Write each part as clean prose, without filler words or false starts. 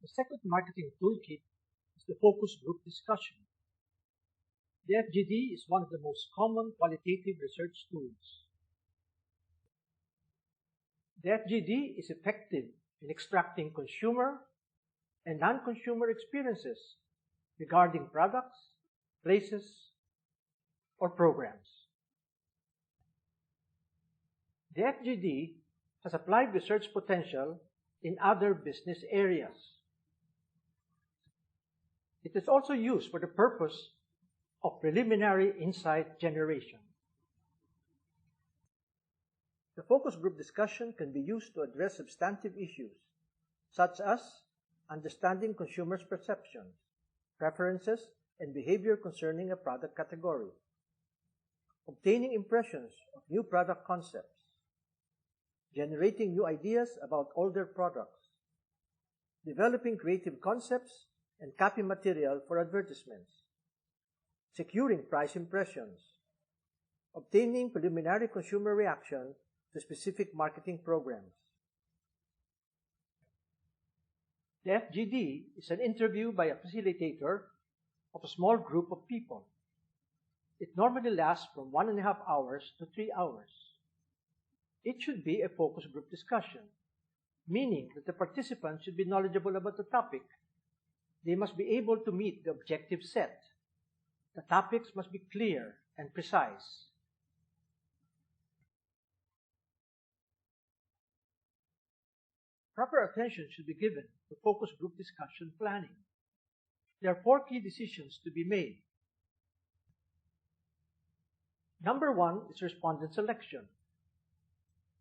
The second marketing toolkit is the focus group discussion. The FGD is one of the most common qualitative research tools. The FGD is effective in extracting consumer and non-consumer experiences regarding products, places, or programs. The FGD has applied research potential in other business areas. It is also used for the purpose of preliminary insight generation. The focus group discussion can be used to address substantive issues, such as understanding consumers' perceptions, preferences, and behavior concerning a product category, obtaining impressions of new product concepts, generating new ideas about older products, developing creative concepts and copy material for advertisements, securing price impressions, obtaining preliminary consumer reaction to specific marketing programs. The FGD is an interview by a facilitator of a small group of people. It normally lasts from 1.5 hours to 3 hours. It should be a focus group discussion, meaning that the participants should be knowledgeable about the topic. They must be able to meet the objective set. The topics must be clear and precise. Proper attention should be given to focus group discussion planning. There are 4 key decisions to be made. Number 1 is respondent selection.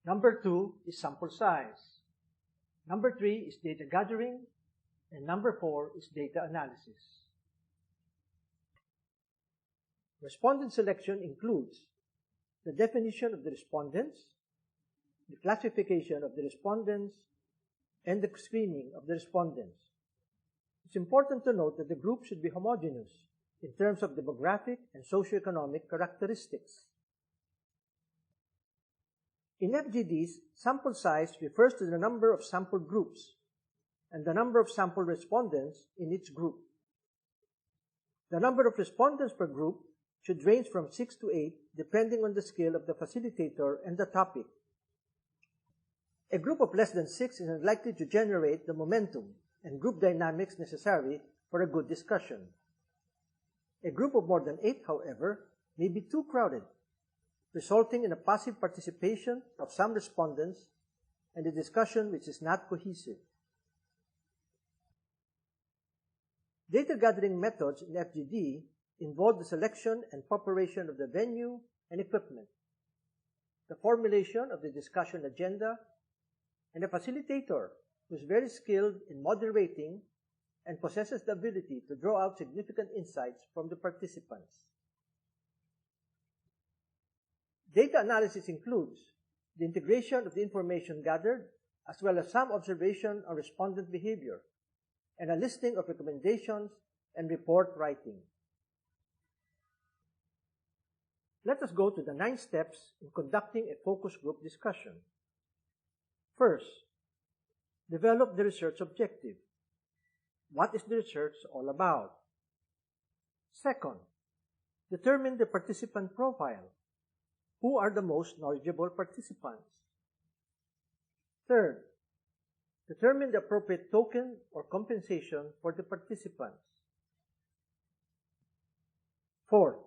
Number 2 is sample size. Number 3 is data gathering. And number 4 is data analysis. Respondent selection includes the definition of the respondents, the classification of the respondents, and the screening of the respondents. It's important to note that the group should be homogeneous in terms of demographic and socioeconomic characteristics. In FGDs, sample size refers to the number of sample groups and the number of sample respondents in each group. The number of respondents per group should range from 6 to 8 depending on the skill of the facilitator and the topic. A group of less than 6 is unlikely to generate the momentum and group dynamics necessary for a good discussion. A group of more than 8, however, may be too crowded, resulting in a passive participation of some respondents and a discussion which is not cohesive. Data gathering methods in FGD involve the selection and preparation of the venue and equipment, the formulation of the discussion agenda, and a facilitator who is very skilled in moderating and possesses the ability to draw out significant insights from the participants. Data analysis includes the integration of the information gathered, as well as some observation on respondent behavior, and a listing of recommendations and report writing. Let us go to the 9 steps in conducting a focus group discussion. First, develop the research objective. What is the research all about? Second, determine the participant profile. Who are the most knowledgeable participants? Third, determine the appropriate token or compensation for the participants. Fourth,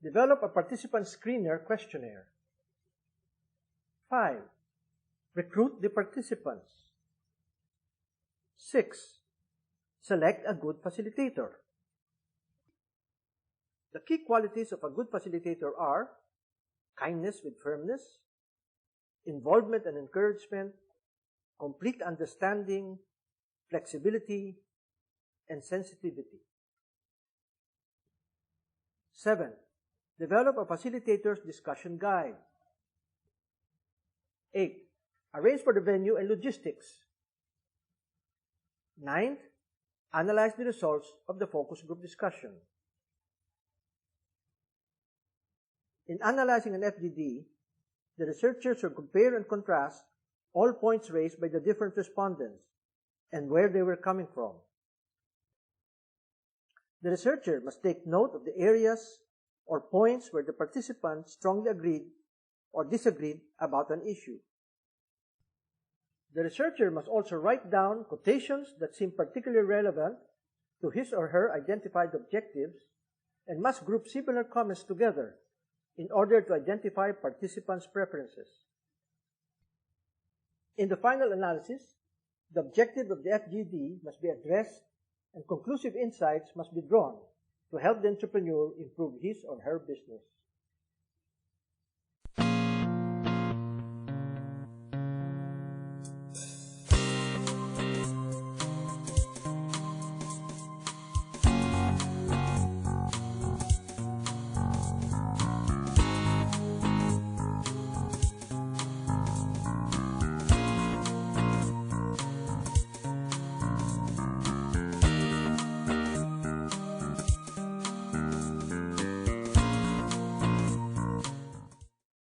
develop a participant screener questionnaire. 5. Recruit the participants. 6. Select a good facilitator. The key qualities of a good facilitator are kindness with firmness, involvement and encouragement, complete understanding, flexibility, and sensitivity. 7. Develop a facilitator's discussion guide. 8. Arrange for the venue and logistics. 9. Analyze the results of the focus group discussion. In analyzing an FGD, the researchers should compare and contrast all points raised by the different respondents and where they were coming from. The researcher must take note of the areas or points where the participants strongly agreed or disagreed about an issue. The researcher must also write down quotations that seem particularly relevant to his or her identified objectives and must group similar comments together in order to identify participants' preferences. In the final analysis, the objective of the FGD must be addressed and conclusive insights must be drawn to help the entrepreneur improve his or her business.